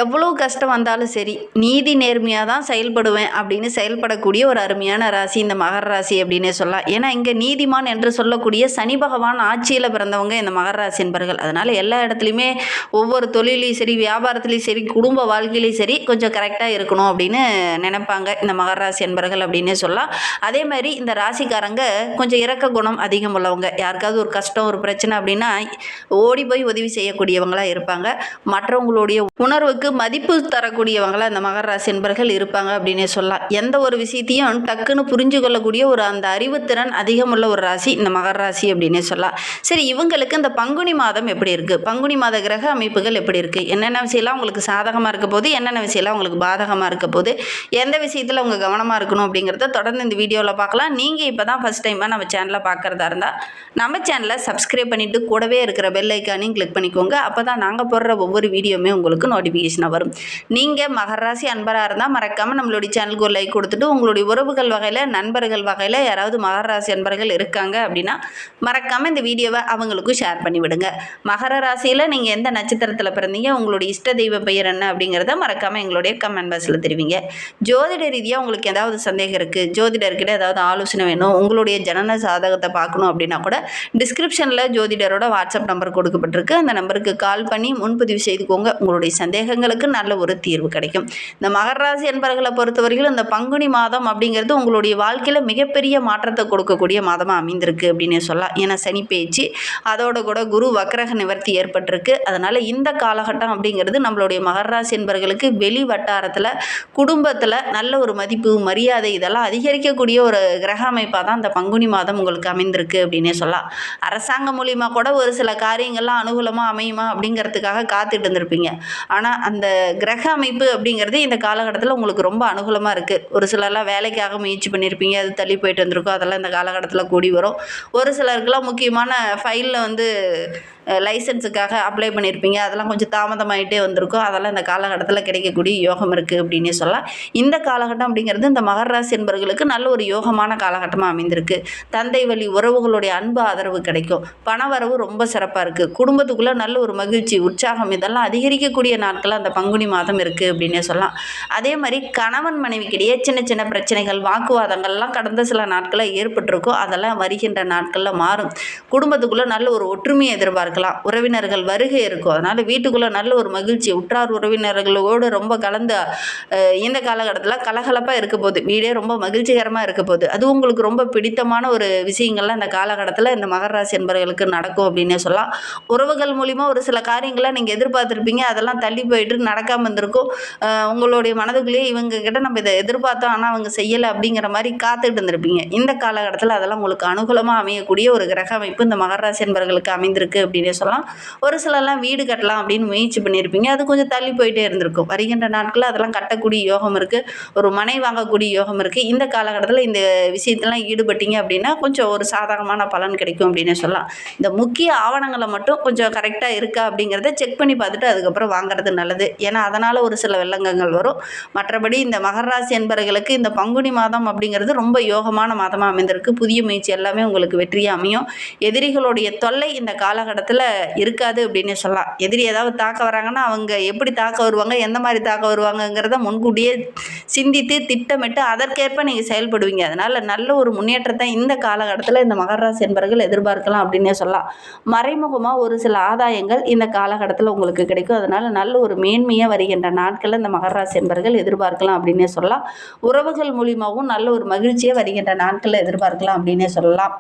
எவ்வளோ கஷ்டம் வந்தாலும் சரி, நீதி நேர்மையாக தான் செயல்படுவேன் அப்படின்னு செயல்படக்கூடிய ஒரு அருமையான ராசி இந்த மகர ராசி அப்படின்னே சொல்லலாம். ஏன்னா இங்கே நீதிமான் என்று சொல்லக்கூடிய சனி பகவான் ஆட்சியில் பிறந்தவங்க இந்த மகர ராசி என்பர்கள். அதனால் எல்லா இடத்துலையுமே ஒவ்வொரு தொழிலையும் சரி, வியாபாரத்துலேயும் சரி, குடும்ப வாழ்க்கையிலையும் சரி கொஞ்சம் கரெக்டாக இருக்கணும் அப்படின்னு நினைப்பாங்க இந்த மகர ராசி என்பர்கள் அப்படின்னே சொல்லலாம். அதே மாதிரி இந்த ராசிக்காரங்க கொஞ்சம் இரக்க குணம் அதிகம் உள்ளவங்க. யாருக்காவது ஒரு கஷ்டம் ஒரு பிரச்சனை அப்படின்னா ஓடி போய் உதவி செய்யக்கூடியவங்களாக இருப்பாங்க. மற்றவங்களுடைய உணர்வுக்கு மதிப்பு தரக்கூடியவங்களா இந்த மகர ராசி என்பர்கள் இருப்பாங்க அப்படின்னே சொல்லலாம். எந்த ஒரு விஷயத்தையும் டக்குன்னு புரிஞ்சு கொள்ளக்கூடிய ஒரு அந்த அறிவுத்திறன் அதிகமுள்ள ஒரு ராசி இந்த மகர ராசி அப்படின்னே சொல்லலாம். சரி, இவங்களுக்கு இந்த பங்குனி மாதம் எப்படி இருக்கு, பங்குனி மாத கிரக அமைப்புகள் எப்படி இருக்கு, என்னென்ன விஷயம்லாம் உங்களுக்கு சாதகமாக இருக்க போது, என்னென்ன விஷயம்லாம் உங்களுக்கு பாதகமாக இருக்க போது, எந்த விஷயத்தில் உங்கள் கவனமாக இருக்கணும் அப்படிங்கிறத தொடர்ந்து இந்த வீடியோவில் பார்க்கலாம். நீங்கள் இப்போ தான் ஃபஸ்ட் டைமாக நம்ம சேனலை பார்க்குறதா இருந்தால் நம்ம சேனலை சப்ஸ்கிரைப் பண்ணிவிட்டு கூடவே இருக்கிற பெல் ஐக்கானையும் கிளிக் பண்ணிக்கோங்க. அப்போ தான் நாங்கள் போடுற ஒவ்வொரு வீடியோவுமே உங்களுக்கு நோட்டிஃபிகேஷன் வரும். நீங்கள் மகர ராசி அன்பராக இருந்தால் மறக்காமல் நம்மளுடைய சேனலுக்கு ஒரு லைக் கொடுத்துட்டு உங்களுடைய உறவுகள் வகையில் நண்பர்கள் வகையில் யாராவது மகர ராசி அன்பர்கள் இருக்காங்க அப்படின்னா மறக்காமல் இந்த வீடியோவை அவங்களுக்கும் ஷேர் பண்ணி விடுங்க. மகர ராசியில் நீங்கள் எந்த நட்சத்திரத்தில் பிறந்தீங்க, உங்களுடைய இஷ்ட தெய்வ பெயர் என்ன அப்படிங்கிறத மறக்காமல் எங்களுடைய கமெண்ட் பாக்ஸில் தெரிவிங்க. ஜோதிட ரீதியாக உங்களுக்கு ஏதாவது சந்தேகம் இருக்குது, ஜோதிடர்கிட்ட ஏதாவது ஆலோசனை வேணும், உங்களுடைய ஜனன சாதகத்தை பார்க்கணும் அப்படின்னா கூட டிஸ்கிரிப்ஷனில் ஜோதிடரோட வாட்ஸ்அப் நம்பர் கொடுக்கப்பட்டிருக்கு. அந்த நம்பருக்கு கால் பண்ணி முன்பதிவு செய்துக்கோங்க. உங்களுடைய சந்தேகங்களுக்கு நல்ல ஒரு தீர்வு கிடைக்கும். இந்த மகர ராசி என்பர்களை பொறுத்தவரைக்கும் இந்த பங்குனி மாதம் அப்படிங்கிறது உங்களுடைய வாழ்க்கையில் மிகப்பெரிய மாற்றத்தை கொடுக்கக்கூடிய மாதமாக அமைந்திருக்கு அப்படின்னு சொல்லலாம். ஏன்னா சனி பேச்சு, அதோட கூட குரு வக்ரக நிவர்த்தி ஏற்பட்டிருக்கு. அதனால் இந்த காலகட்டம் அப்படிங்கிறது நம்மளுடைய மகர ராசி என்பர்களுக்கு வெளி வட்டாரத்தில் குடும்பத்தில் நல்ல ஒரு மதிப்பு மரியாதை இதெல்லாம் அதிகரிக்கக்கூடிய ஒரு கிரக அமைப்பாக தான் இந்த பங்குனி மாதம் உங்களுக்கு அமைந்திருக்கு அப்படின்னே சொல்லலாம். அரசாங்கம் மூலிமா கூட ஒரு சில காரியங்கள்லாம் அனுகூலமாக அமையுமா அப்படிங்கிறதுக்காக காத்துட்டு இருந்திருப்பீங்க. ஆனால் அந்த கிரக அமைப்பு அப்படிங்கிறது இந்த காலகட்டத்தில் உங்களுக்கு ரொம்ப அனுகூலமாக இருக்குது. ஒரு சிலர்லாம் வேலைக்காக முயற்சி பண்ணியிருப்பீங்க, அது தள்ளி போயிட்டு வந்திருக்கும், அதெல்லாம் இந்த காலகட்டத்தில் கூடி வரும். ஒரு சிலருக்குலாம் முக்கியமான ஃபைலில் வந்து லைசன்ஸுக்காக அப்ளை பண்ணியிருப்பீங்க, அதெல்லாம் கொஞ்சம் தாமதமாகிட்டே வந்திருக்கும், அதெல்லாம் இந்த காலகட்டத்தில் கிடைக்கக்கூடிய யோகம் இருக்குது அப்படின்னே சொல்லலாம். இந்த காலகட்டம் அப்படிங்கிறது இந்த மகர ராசி என்பவர்களுக்கு நல்ல ஒரு யோகமான காலகட்டமாக அமைந்திருக்கு. தந்தை வழி உறவுகளுடைய அன்பு ஆதரவு கிடைக்கும், பணவரவு ரொம்ப சிறப்பாக இருக்குது, குடும்பத்துக்குள்ளே நல்ல ஒரு மகிழ்ச்சி உற்சாகம் இதெல்லாம் அதிகரிக்கக்கூடிய நாட்கள் அந்த பங்குனி மாதம் இருக்குது அப்படின்னே சொல்லலாம். அதே மாதிரி கணவன் மனைவிக்கிடையே சின்ன சின்ன பிரச்சனைகள் வாக்குவாதங்கள்லாம் கடந்த சில நாட்களில் ஏற்பட்டிருக்கும், அதெல்லாம் வருகின்ற நாட்களில் மாறும். குடும்பத்துக்குள்ளே நல்ல ஒரு ஒற்றுமையை எதிர்பார்க்கலாம், உறவினர்கள் வருகை இருக்கும், அதனால் வீட்டுக்குள்ளே நல்ல ஒரு மகிழ்ச்சி உற்றார் உறவினர்களோடு ரொம்ப கலந்து இந்த காலகட்டத்தில் கலகலப்பாக இருக்க போகுது, வீடே ரொம்ப மகிழ்ச்சிகரமாக இருக்க போகுது. அது உங்களுக்கு ரொம்ப பிடித்தமான ஒரு விஷயங்கள்லாம் இந்த காலகட்டத்தில் இந்த மகர ராசி என்பவர்களுக்கு நடக்கும் அப்படின்னே சொல்லலாம். உறவுகள் மூலிமா ஒரு சில காரியங்களை நீங்கள் எதிர்பார்த்துருப்பீங்க, அதெல்லாம் தள்ளி போயிட்டு நடக்காமல் இருந்திருக்கும். உங்களுடைய மனதுக்குள்ளேயே இவங்க கிட்ட நம்ம இதை எதிர்பார்த்தோம் ஆனால் அவங்க செய்யலை அப்படிங்கிற மாதிரி காத்துட்டு இருந்திருப்பீங்க. இந்த காலகட்டத்தில் அதெல்லாம் உங்களுக்கு அனுகூலமாக அமையக்கூடிய ஒரு கிரக அமைப்பு இந்த மகர ராசி என்பவர்களுக்கு அமைந்திருக்கு அப்படின்னே சொல்லலாம். ஒரு சிலர்லாம் வீடு கட்டலாம் அப்படின்னு முயற்சி பண்ணியிருப்பீங்க, அது கொஞ்சம் தள்ளி போயிட்டே இருந்திருக்கும். வருகின்ற நாட்களில் அதெல்லாம் கட்டக்கூடிய யோகம் இருக்குது, ஒரு மனை வாங்கக்கூடிய யோகம் இருக்குது. இந்த காலகட்டத்தில் இந்த விஷயத்தெல்லாம் ஈடுபட்டீங்க அப்படின்னா கொஞ்சம் ஒரு சாதகமான பலன் கிடைக்கும் அப்படின்னே சொல்லலாம். இந்த முக்கிய ஆவணங்களை மட்டும் கொஞ்சம் கரெக்டாக இருக்கா அப்படிங்கிறத செக் பண்ணி பார்த்துட்டு அதுக்கப்புறம் வாங்குறது நல்லது. ஏன்னா அதனால் ஒரு சில வெள்ளங்கங்கள் வரும். மற்றபடி இந்த மகர ராசி என்பவர்களுக்கு இந்த பங்குனி மாதம் அப்படிங்கிறது ரொம்ப யோகமான மாதமாக அமைந்திருக்கு. புதிய முயற்சி எல்லாமே உங்களுக்கு வெற்றியாக அமையும். எதிரிகளுடைய தொல்லை இந்த காலகட்டத்தில் இருக்காது அப்படின்னு சொல்லலாம். எதிரி ஏதாவது தாக்க வராங்கன்னா அவங்க எப்படி தாக்க வருவாங்க, எந்த மாதிரி தாக்க வருவாங்கங்கிறத முன்கூட்டியே சிந்தித்து திட்டமிட்டு அதற்கேற்ப நீங்கள் செயல்படுவீங்க. அதனால் நல்ல ஒரு முன்னேற்றத்தை இந்த காலகட்டத்தில் இந்த மகர ராசி என்பவர்கள் எதிர்பார்க்கலாம் அப்படின்னே சொல்லலாம். மறைமுகமாக ஒரு சில ஆதாயங்கள் இந்த காலகட்டத்தில் உங்களுக்கு கிடைக்கும். அதனால் நல்ல ஒரு மேன்மையாக வருகின்ற நாட்களில் இந்த மகர ராசி என்பவர்கள் எதிர்பார்க்கலாம் அப்படின்னே சொல்லலாம். உறவுகள் மூலிமாவும் நல்ல ஒரு மகிழ்ச்சியை வருகின்ற நாட்களில் எதிர்பார்க்கலாம் அப்படின்னே சொல்லலாம்.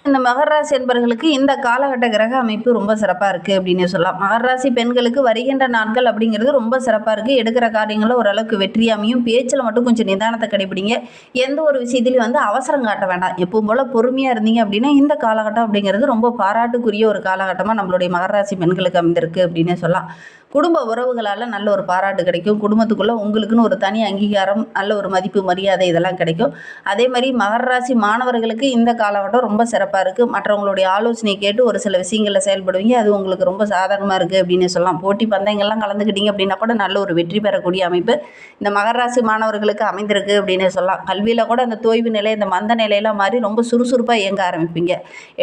இந்த மகர ராசி என்பவர்களுக்கு இந்த காலகட்ட கிரக அமைப்பு ரொம்ப சிறப்பாக இருக்குது அப்படின்னு சொல்லலாம். மகர ராசி பெண்களுக்கு வருகின்ற நாட்கள் அப்படிங்கிறது ரொம்ப சிறப்பாக இருக்குது. எடுக்கிற காரியங்களில் ஓரளவுக்கு வெற்றியாமையும், பேச்சில் மட்டும் கொஞ்சம் நிதானத்தை கடைபிடிங்க. எந்த ஒரு விஷயத்துலையும் வந்து அவசரம் காட்ட வேண்டாம், எப்பவும் போல் பொறுமையாக இருந்தீங்க அப்படின்னா இந்த காலகட்டம் அப்படிங்கிறது ரொம்ப பாராட்டுக்குரிய ஒரு காலகட்டமாக நம்மளுடைய மகர ராசி பெண்களுக்கு அமைந்திருக்கு அப்படின்னு சொல்லலாம். குடும்ப உறவுகளால் நல்ல ஒரு பாராட்டு கிடைக்கும். குடும்பத்துக்குள்ளே உங்களுக்குன்னு ஒரு தனி அங்கீகாரம், நல்ல ஒரு மதிப்பு மரியாதை இதெல்லாம் கிடைக்கும். அதே மாதிரி மகர ராசி மாணவர்களுக்கு இந்த காலகட்டம் ரொம்ப சிறப்பாக இருக்குது. மற்றவங்களுடைய ஆலோசனை கேட்டு ஒரு சில விஷயங்களில் செயல்படுவீங்க, அது உங்களுக்கு ரொம்ப சாதகமாக இருக்குது அப்படின்னு சொல்லலாம். போட்டி பந்தயங்கள்லாம் கலந்துக்கிட்டீங்க அப்படின்னா கூட நல்ல ஒரு வெற்றி பெறக்கூடிய அமைப்பு இந்த மகர ராசி மாணவர்களுக்கு அமைந்திருக்கு அப்படின்னு சொல்லலாம். கல்வியில் கூட அந்த தொய்வு நிலை, இந்த மந்த நிலையெல்லாம் மாறி ரொம்ப சுறுசுறுப்பாக இயங்க ஆரம்பிப்பீங்க.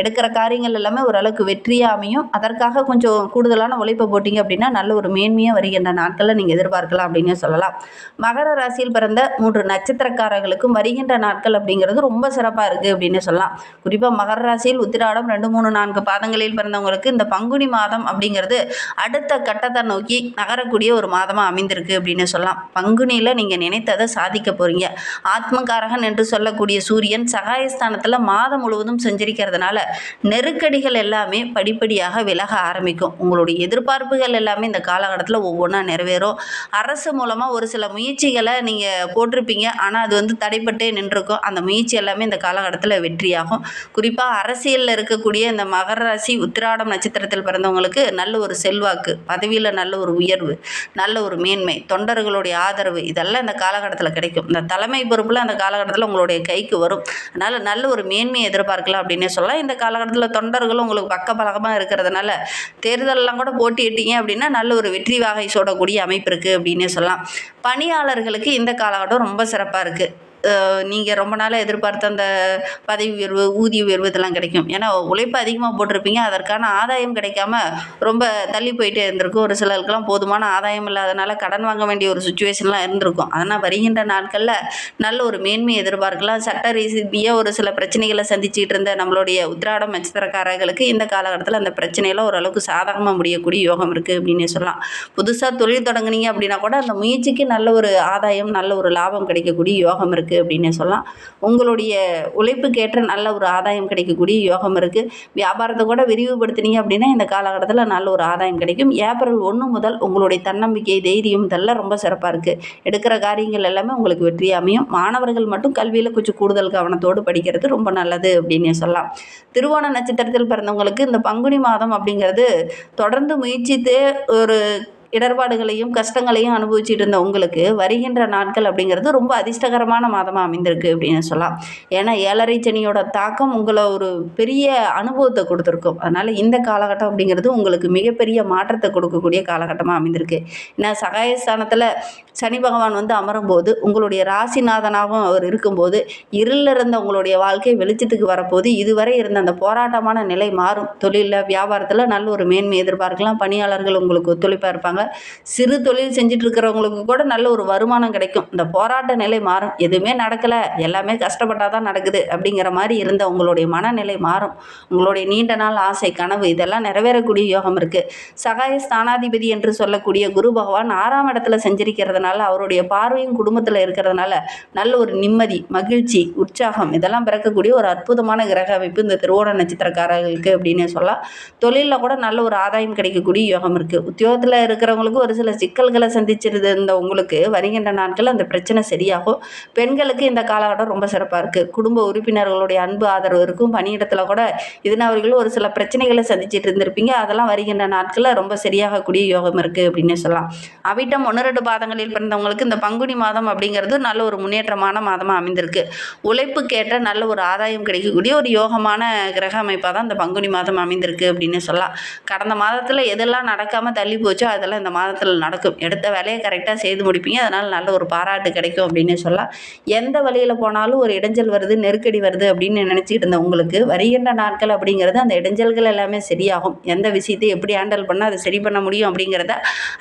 எடுக்கிற காரியங்கள் எல்லாமே ஓரளவுக்கு வெற்றியாக அமையும். அதற்காக கொஞ்சம் கூடுதலான உழைப்பை போட்டிங்க அப்படின்னா நல்ல ஒரு மேன்மையாக வருகின்ற நாட்களில் நீங்கள் எதிர்பார்க்கலாம் அப்படின்னு சொல்லலாம். மகர ராசியில் பிறந்த 3 நட்சத்திரக்காரர்களுக்கும் வருகின்ற நாட்கள் அப்படிங்கிறது ரொம்ப சிறப்பாக இருக்குது அப்படின்னு சொல்லலாம். குறிப்பாக மகர ராசியில் உத்திராடம் 2, 3, 4 பாதங்களில் பிறந்தவங்களுக்கு இந்த பங்குனி மாதம் அப்படிங்கிறது அடுத்த கட்டத்தை நோக்கி நகரக்கூடிய ஒரு மாதமாக அமைந்திருக்கு அப்படின்னு சொல்லலாம். பங்குனியில் நீங்கள் நினைத்ததை சாதிக்க போகிறீங்க. ஆத்மகாரகன் என்று சொல்லக்கூடிய சூரியன் சகாயஸ்தானத்தில் மாதம் முழுவதும் செஞ்சிருக்கிறதுனால நெருக்கடிகள் எல்லாமே படிப்படியாக விலக ஆரம்பிக்கும். உங்களுடைய எதிர்பார்ப்புகள் எல்லாமே இந்த காலகட்டத்தில் ஒவ்வொன்றா நிறைவேறும். அரசு மூலமாக ஒரு சில முயற்சிகளை நீங்கள் போட்டிருப்பீங்க, ஆனால் அது தடைப்பட்டே நின்றுருக்கும். அந்த முயற்சி எல்லாமே இந்த காலகட்டத்தில் வெற்றியாகும். குறிப்பாக அரசியலில் இருக்கக்கூடிய இந்த மகர ராசி உத்திராடம் நட்சத்திரத்தில் பிறந்தவங்களுக்கு நல்ல ஒரு செல்வாக்கு, பதவியில் நல்ல ஒரு உயர்வு, நல்ல ஒரு மேன்மை, தொண்டர்களுடைய ஆதரவு இதெல்லாம் இந்த காலகட்டத்தில் கிடைக்கும். இந்த தலைமை பொறுப்பில் அந்த காலகட்டத்தில் உங்களுடைய கைக்கு வரும். அதனால் நல்ல ஒரு மேன்மையை எதிர்பார்க்கலாம் அப்படின்னே சொல்லலாம். இந்த காலகட்டத்தில் தொண்டர்களும் உங்களுக்கு பக்கபலகமாக இருக்கிறதுனால தேர்தலெல்லாம் கூட போட்டியிட்டீங்க அப்படின்னா நல்ல ஒரு வெற்றி வாகை சூடக்கூடிய அமைப்பு இருக்குது அப்படின்னே சொல்லலாம். பணியாளர்களுக்கு இந்த காலகட்டம் ரொம்ப சிறப்பாக இருக்குது. நீங்கள் ரொம்ப நாளாக எதிர்பார்த்த அந்த பதவி உயர்வு, ஊதிய உயர்வு இதெல்லாம் கிடைக்கும். ஏன்னா உழைப்பு அதிகமாக போட்டிருப்பீங்க, அதற்கான ஆதாயம் கிடைக்காம ரொம்ப தள்ளி போயிட்டே இருந்திருக்கும். ஒரு சிலருக்கெல்லாம் போதுமான ஆதாயம் இல்லாதனால கடன் வாங்க வேண்டிய ஒரு சுச்சுவேஷன்லாம் இருந்திருக்கும். அதனால் வருகின்ற நாட்களில் நல்ல ஒரு மேன்மையை எதிர்பார்க்கலாம். சட்ட ரீதியாக ஒரு சில பிரச்சனைகளை சந்திச்சுட்டு இருந்த நம்மளுடைய உத்திராடம் நட்சத்திரக்காரர்களுக்கு இந்த காலகட்டத்தில் அந்த பிரச்சனையெல்லாம் ஓரளவுக்கு சாதகமாக முடியக்கூடிய யோகம் இருக்குது அப்படின்னே சொல்லலாம். புதுசாக தொழில் தொடங்குனீங்க அப்படின்னா கூட அந்த முயற்சிக்கு நல்ல ஒரு ஆதாயம், நல்ல ஒரு லாபம் கிடைக்கக்கூடிய யோகம் இருக்குது அப்படின்னு சொல்லலாம். உங்களுடைய உழைப்புக்கேற்ற நல்ல ஒரு ஆதாயம் கிடைக்கக்கூடிய யோகம் இருக்குது. வியாபாரத்தை கூட விரிவுபடுத்தினீங்க அப்படின்னா இந்த காலகட்டத்தில் நல்ல ஒரு ஆதாயம் கிடைக்கும். ஏப்ரல் 1 முதல் உங்களுடைய தன்னம்பிக்கை, தைரியம் இதெல்லாம் ரொம்ப சிறப்பாக இருக்குது. எடுக்கிற காரியங்கள் எல்லாமே உங்களுக்கு வெற்றி அமையும். மாணவர்கள் மட்டும் கல்வியில் கொஞ்சம் கூடுதல் கவனத்தோடு படிக்கிறது ரொம்ப நல்லது அப்படின்னு சொல்லலாம். திருவோண நட்சத்திரத்தில் பிறந்தவங்களுக்கு இந்த பங்குனி மாதம் அப்படிங்கிறது தொடர்ந்து முயற்சித்து ஒரு இடர்பாடுகளையும் கஷ்டங்களையும் அனுபவிச்சுட்டு இருந்த உங்களுக்கு வருகின்ற நாட்கள் அப்படிங்கிறது ரொம்ப அதிர்ஷ்டகரமான மாதமாக அமைந்திருக்கு அப்படின்னு சொல்லலாம். ஏன்னா 7.5 சனியோட தாக்கம் உங்களை ஒரு பெரிய அனுபவத்தை கொடுத்துருக்கும். அதனால் இந்த காலகட்டம் அப்படிங்கிறது உங்களுக்கு மிகப்பெரிய மாற்றத்தை கொடுக்கக்கூடிய காலகட்டமாக அமைந்திருக்கு. ஏன்னா சகாயஸ்தானத்தில் சனி பகவான் அமரும் போது உங்களுடைய ராசிநாதனாகவும் அவர் இருக்கும்போது இருளில் இருந்த உங்களுடைய வாழ்க்கை வெளிச்சத்துக்கு வரப்போது இதுவரை இருந்த அந்த போராட்டமான நிலை மாறும். தொழிலில், வியாபாரத்தில் நல்ல ஒரு மேன்மை எதிர்பார்க்கலாம். பணியாளர்கள் உங்களுக்கு ஒத்துழைப்பாக இருப்பாங்க. சிறு தொழில் செஞ்சுட்டு இருக்கிறவங்களுக்கு கூட நல்ல ஒரு வருமானம் கிடைக்கும். இந்த போராட்ட நிலை மாறும். எதுவுமே நடக்கலை, எல்லாமே கஷ்டப்பட்டால் தான் நடக்குது அப்படிங்கிற மாதிரி இருந்த உங்களுடைய மனநிலை மாறும். உங்களுடைய நீண்ட நாள் ஆசை, கனவு இதெல்லாம் நிறைவேறக்கூடிய யோகம் இருக்குது. சகாய ஸ்தானாதிபதி என்று சொல்லக்கூடிய குரு பகவான் 6ஆம் இடத்துல செஞ்சிருக்கிறதுனால அவருடைய பார்வையும் குடும்பத்தில் இருக்கிறதுனால நல்ல ஒரு நிம்மதி, மகிழ்ச்சி, உற்சாகம் இதெல்லாம் பிறக்கக்கூடிய ஒரு அற்புதமான கிரக அமைப்பு இந்த திருவோண நட்சத்திரக்காரர்களுக்கு அப்படின்னு சொல்லலாம். தொழிலில் கூட நல்ல ஒரு ஆதாயம் கிடைக்கக்கூடிய யோகம் இருக்குது. உத்தியோகத்தில் இருக்கிறவங்களுக்கு ஒரு சில சிக்கல்களை சந்திச்சிருந்த உங்களுக்கு வருகின்ற நாட்கள் அந்த பிரச்சனை சரியாகும். பெண்களுக்கு இந்த காலகட்டம் ரொம்ப சிறப்பாக இருக்குது. குடும்ப உறுப்பினர்களுடைய அன்பு ஆதரவு இருக்கும். பணியிடத்தில் கூட இதனவர்களும் ஒரு சில பிரச்சனைகளை சந்திச்சுட்டு இருந்திருப்பீங்க. அதெல்லாம் வருகின்ற நாட்களில் ரொம்ப சரியாகக்கூடிய யோகம் இருக்குது அப்படின்னு சொல்லலாம். அவிட்டம் 1-2 பாதங்களில் பிறந்தவங்களுக்கு இந்த பங்குனி மாதம் அப்படிங்கிறது நல்ல ஒரு முன்னேற்றமான மாதமாக அமைந்திருக்கு. உழைப்புக்கேற்ற நல்ல ஒரு ஆதாயம் கிடைக்கக்கூடிய ஒரு யோகமான கிரக அமைப்பாக தான் இந்த பங்குனி மாதம் அமைந்திருக்கு அப்படின்னு சொல்லலாம். கடந்த மாதத்தில் எதெல்லாம் நடக்காமல் தள்ளி போச்சோ அதெல்லாம் இந்த மாதத்தில் நடக்கும். எடுத்த வேலையை கரெக்டாக செய்து முடிப்பீங்க. அதனால் நல்ல ஒரு பாராட்டு கிடைக்கும் அப்படின்னு சொல்லலாம். எந்த வழியில் போனாலும் ஒரு இடைஞ்சல் வருது, நெருக்கடி வருது அப்படின்னு நினச்சிக்கிட்டு இருந்த உங்களுக்கு வருகின்ற நாட்கள் அப்படிங்கிறது அந்த இடைஞ்சல்கள் எல்லாமே சரியாகும். எந்த விஷயத்தை எப்படி ஹேண்டில் பண்ணால் அதை சரி பண்ண முடியும் அப்படிங்கிறத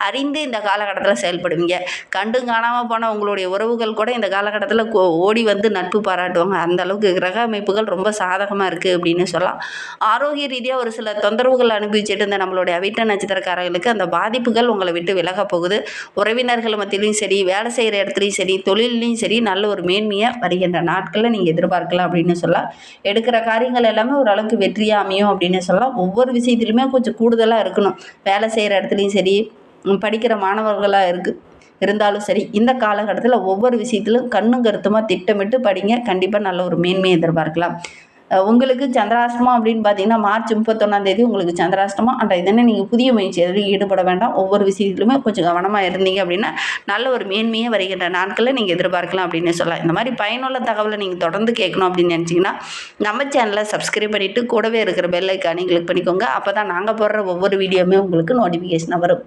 அறிந்து இந்த காலகட்டத்தில் செயல்படுவீங்க. கண்டும் காணாமல் போன உங்களுடைய உறவுகள் கூட இந்த காலகட்டத்தில் ஓடி நட்பு பாராட்டுவாங்க. அந்த அளவுக்கு கிரக அமைப்புகள் ரொம்ப சாதகமாக இருக்குது அப்படின்னு சொல்லலாம். ஆரோக்கிய ரீதியாக ஒரு சில தொந்தரவுகள் அனுபவிச்சுட்டு இருந்த நம்மளுடைய அவிட்ட நட்சத்திரக்காரர்களுக்கு அந்த பாதிப்புகள் உங்களை விட்டு விலக போகுது. உறவினர்கள் மத்தியிலையும் சரி, வேலை செய்கிற இடத்துலையும் சரி, தொழிலையும் சரி நல்ல ஒரு மேன்மையை வருகின்ற நாட்களில் நீங்கள் எதிர்பார்க்கலாம் அப்படின்னு சொல்லலாம். எடுக்கிற காரியங்கள் எல்லாமே ஓரளவுக்கு வெற்றியாக அமையும் அப்படின்னு சொல்லலாம். ஒவ்வொரு விஷயத்துலையுமே கொஞ்சம் கூடுதலாக இருக்கணும். வேலை செய்கிற இடத்துலையும் சரி, படிக்கிற மாணவர்களாக இருந்தாலும் சரி, இந்த காலகட்டத்தில் ஒவ்வொரு விஷயத்திலும் கண்ணும் கருத்துமாக திட்டமிட்டு படிங்க. கண்டிப்பாக நல்ல ஒரு மேன்மையை எதிர்பார்க்கலாம். உங்களுக்கு சந்திராஷ்டமம் அப்படின்னு பார்த்தீங்கன்னா மார்ச் 31 உங்களுக்கு சந்திராஷ்டமம். அந்த இதனை நீங்கள் புதிய முயற்சி எதுவும் ஈடுபட வேண்டாம். ஒவ்வொரு விஷயத்துலையுமே கொஞ்சம் கவனமாக இருந்தீங்க அப்படின்னா நல்ல ஒரு மேன்மையை வருகின்ற நாட்களில் நீங்கள் எதிர்பார்க்கலாம் அப்படின்னு சொல்லலாம். இந்த மாதிரி பயனுள்ள தகவலை நீங்கள் தொடர்ந்து கேட்கணும் அப்படின்னு நினச்சிங்கன்னா நம்ம சேனலை சப்ஸ்கிரைப் பண்ணிவிட்டு கூடவே இருக்கிற பெல் ஐக்கானை கிளிக் பண்ணிக்கோங்க. அப்போ தான் நாங்கள் போடுற ஒவ்வொரு வீடியோவுமே உங்களுக்கு நோட்டிஃபிகேஷனாக வரும்.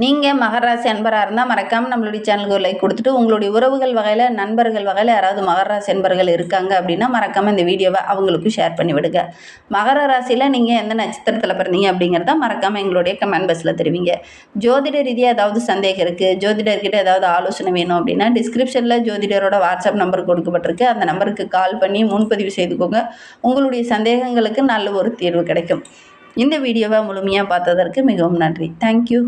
நீங்கள் மகர ராசி அன்பராக இருந்தால் மறக்காமல் நம்மளுடைய சேனலுக்கு ஒரு லைக் கொடுத்துட்டு உங்களுடைய உறவுகள் வகையில் நண்பர்கள் வகையில் யாராவது மகர ராசி அன்பர்கள் இருக்காங்க அப்படின்னா மறக்காமல் இந்த வீடியோவை அவங்களுக்கும் ஷேர் பண்ணி விடுங்க. மகர ராசியில் நீங்கள் எந்த நட்சத்திரத்தில் பிறந்தீங்க அப்படிங்கிறத மறக்காமல் எங்களுடைய கமெண்ட் பாக்ஸில் தெரிவிங்க. ஜோதிட ரீதியாக ஏதாவது சந்தேகம் இருக்குது, ஜோதிடர்கிட்ட ஏதாவது ஆலோசனை வேணும் அப்படின்னா டிஸ்கிரிப்ஷனில் ஜோதிடரோட வாட்ஸ்அப் நம்பர் கொடுக்கப்பட்டிருக்கு. அந்த நம்பருக்கு கால் பண்ணி முன்பதிவு செய்துக்கோங்க. உங்களுடைய சந்தேகங்களுக்கு நல்ல ஒரு தீர்வு கிடைக்கும். இந்த வீடியோவை முழுமையாக பார்த்ததற்கு மிகவும் நன்றி. தேங்க்யூ.